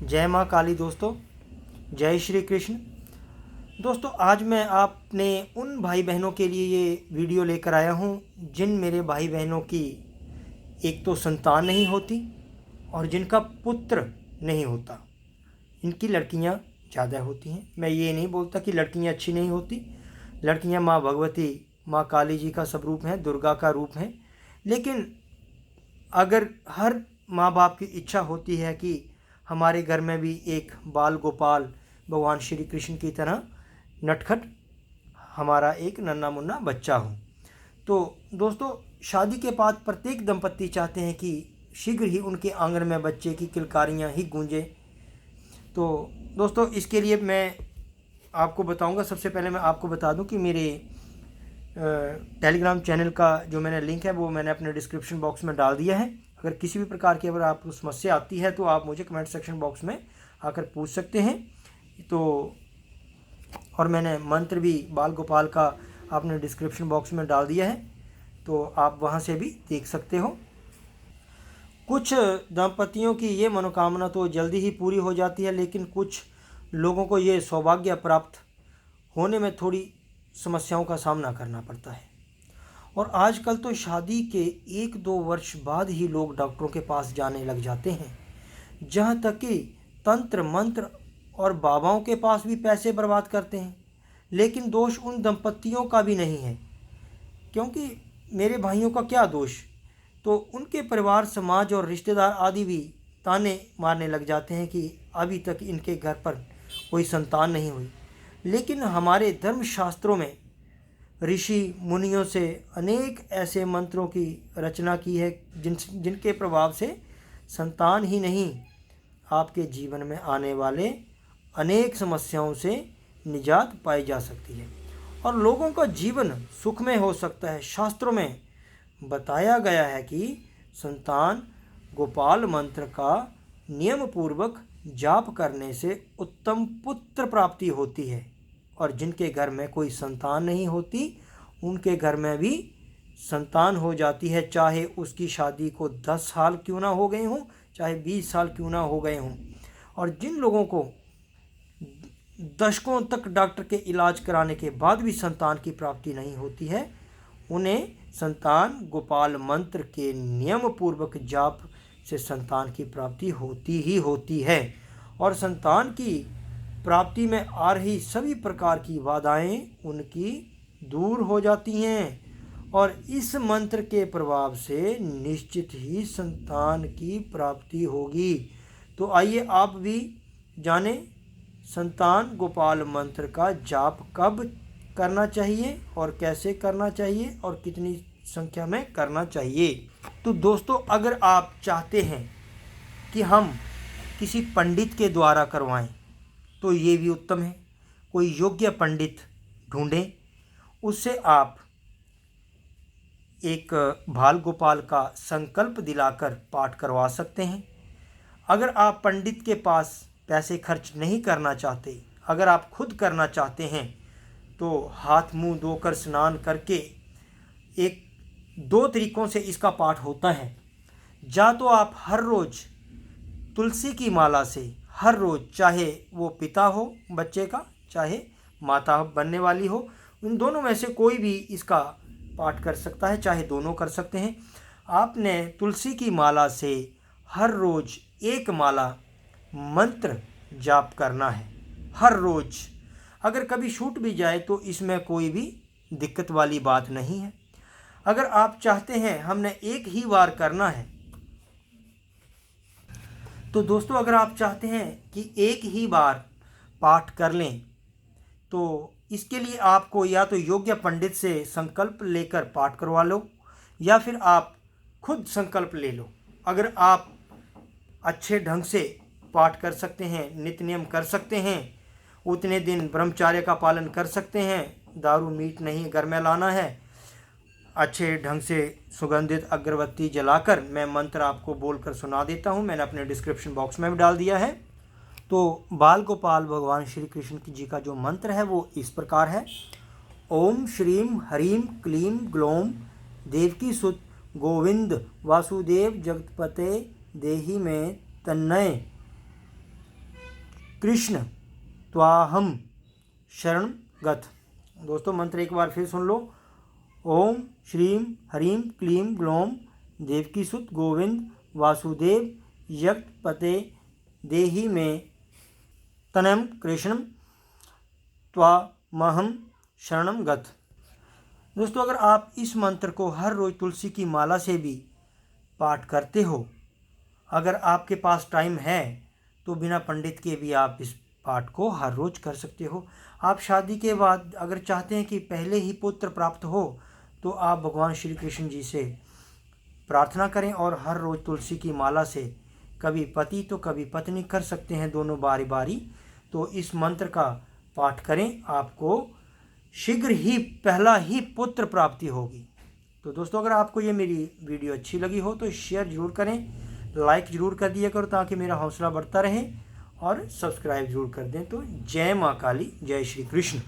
जय माँ काली दोस्तों, जय श्री कृष्ण। दोस्तों, आज मैं अपने उन भाई बहनों के लिए ये वीडियो लेकर आया हूँ जिन मेरे भाई बहनों की एक तो संतान नहीं होती और जिनका पुत्र नहीं होता। इनकी लड़कियाँ ज़्यादा होती हैं। मैं ये नहीं बोलता कि लड़कियाँ अच्छी नहीं होती। लड़कियाँ माँ भगवती, माँ काली जी का स्वरूप हैं, दुर्गा का रूप हैं। लेकिन अगर हर माँ बाप की इच्छा होती है कि हमारे घर में भी एक बाल गोपाल भगवान श्री कृष्ण की तरह नटखट हमारा एक नन्हा मुन्ना बच्चा हो, तो दोस्तों शादी के बाद प्रत्येक दंपति चाहते हैं कि शीघ्र ही उनके आंगन में बच्चे की किलकारियाँ ही गूंजे। तो दोस्तों, इसके लिए मैं आपको बताऊंगा। सबसे पहले मैं आपको बता दूं कि मेरे टेलीग्राम चैनल का जो मैंने लिंक है वो मैंने अपने डिस्क्रिप्शन बॉक्स में डाल दिया है। अगर किसी भी प्रकार की अगर आपको समस्या आती है तो आप मुझे कमेंट सेक्शन बॉक्स में आकर पूछ सकते हैं। तो और मैंने मंत्र भी बाल गोपाल का अपने डिस्क्रिप्शन बॉक्स में डाल दिया है, तो आप वहाँ से भी देख सकते हो। कुछ दंपतियों की ये मनोकामना तो जल्दी ही पूरी हो जाती है, लेकिन कुछ लोगों को ये सौभाग्य प्राप्त होने में थोड़ी समस्याओं का सामना करना पड़ता है। और आजकल तो शादी के 1-2 वर्ष बाद ही लोग डॉक्टरों के पास जाने लग जाते हैं, जहाँ तक कि तंत्र मंत्र और बाबाओं के पास भी पैसे बर्बाद करते हैं। लेकिन दोष उन दंपतियों का भी नहीं है, क्योंकि मेरे भाइयों का क्या दोष। तो उनके परिवार, समाज और रिश्तेदार आदि भी ताने मारने लग जाते हैं कि अभी तक इनके घर पर कोई संतान नहीं हुई। लेकिन हमारे धर्मशास्त्रों में ऋषि मुनियों से अनेक ऐसे मंत्रों की रचना की है जिनके प्रभाव से संतान ही नहीं, आपके जीवन में आने वाले अनेक समस्याओं से निजात पाई जा सकती है और लोगों का जीवन सुखमय हो सकता है। शास्त्रों में बताया गया है कि संतान गोपाल मंत्र का नियम पूर्वक जाप करने से उत्तम पुत्र प्राप्ति होती है, और जिनके घर में कोई संतान नहीं होती उनके घर में भी संतान हो जाती है, चाहे उसकी शादी को 10 साल क्यों ना हो गए हों, चाहे 20 साल क्यों ना हो गए हों। और जिन लोगों को दशकों तक डॉक्टर के इलाज कराने के बाद भी संतान की प्राप्ति नहीं होती है, उन्हें संतान गोपाल मंत्र के नियम पूर्वक जाप से संतान की प्राप्ति होती ही होती है। और संतान की प्राप्ति में आ रही सभी प्रकार की बाधाएं उनकी दूर हो जाती हैं और इस मंत्र के प्रभाव से निश्चित ही संतान की प्राप्ति होगी। तो आइए आप भी जाने संतान गोपाल मंत्र का जाप कब करना चाहिए और कैसे करना चाहिए और कितनी संख्या में करना चाहिए। तो दोस्तों, अगर आप चाहते हैं कि हम किसी पंडित के द्वारा करवाएं तो ये भी उत्तम है। कोई योग्य पंडित ढूंढें, उससे आप एक बाल गोपाल का संकल्प दिलाकर पाठ करवा सकते हैं। अगर आप पंडित के पास पैसे खर्च नहीं करना चाहते, अगर आप खुद करना चाहते हैं, तो हाथ मुंह धोकर स्नान करके एक 2 तरीक़ों से इसका पाठ होता है। या तो आप हर रोज़ तुलसी की माला से हर रोज़, चाहे वो पिता हो बच्चे का, चाहे माता बनने वाली हो, उन दोनों में से कोई भी इसका पाठ कर सकता है, चाहे दोनों कर सकते हैं। आपने तुलसी की माला से हर रोज़ एक माला मंत्र जाप करना है हर रोज़। अगर कभी छूट भी जाए तो इसमें कोई भी दिक्कत वाली बात नहीं है। अगर आप चाहते हैं हमने एक ही बार करना है, तो दोस्तों अगर आप चाहते हैं कि एक ही बार पाठ कर लें, तो इसके लिए आपको या तो योग्य पंडित से संकल्प लेकर पाठ करवा लो, या फिर आप खुद संकल्प ले लो। अगर आप अच्छे ढंग से पाठ कर सकते हैं, नित्य नियम कर सकते हैं, उतने दिन ब्रह्मचार्य का पालन कर सकते हैं, दारू मीट नहीं घर में लाना है, अच्छे ढंग से सुगंधित अगरबत्ती जलाकर मैं मंत्र आपको बोलकर सुना देता हूँ। मैंने अपने डिस्क्रिप्शन बॉक्स में भी डाल दिया है। तो बाल गोपाल भगवान श्री कृष्ण जी का जो मंत्र है वो इस प्रकार है। ओम श्रीम ह्रीम क्लीम ग्लौम देवकी सुत गोविंद वासुदेव जगतपते देहि में तन्मय कृष्ण त्वाहम शरण गत। दोस्तों मंत्र एक बार फिर सुन लो। ओम श्रीम ह्रीम क्लीम ग्लौम देवकीसुत गोविंद वासुदेव यज्ञपते देहि में तनयम कृष्णम त्वामहम शरणम गत। दोस्तों अगर आप इस मंत्र को हर रोज़ तुलसी की माला से भी पाठ करते हो, अगर आपके पास टाइम है तो बिना पंडित के भी आप इस पाठ को हर रोज़ कर सकते हो। आप शादी के बाद अगर चाहते हैं कि पहले ही पुत्र प्राप्त हो तो आप भगवान श्री कृष्ण जी से प्रार्थना करें और हर रोज़ तुलसी की माला से कभी पति तो कभी पत्नी कर सकते हैं, दोनों बारी बारी। तो इस मंत्र का पाठ करें, आपको शीघ्र ही पहला ही पुत्र प्राप्ति होगी। तो दोस्तों अगर आपको ये मेरी वीडियो अच्छी लगी हो तो शेयर ज़रूर करें, लाइक ज़रूर कर दिया करो ताकि मेरा हौसला बढ़ता रहे, और सब्सक्राइब ज़रूर कर दें। तो जय माँ काली, जय श्री कृष्ण।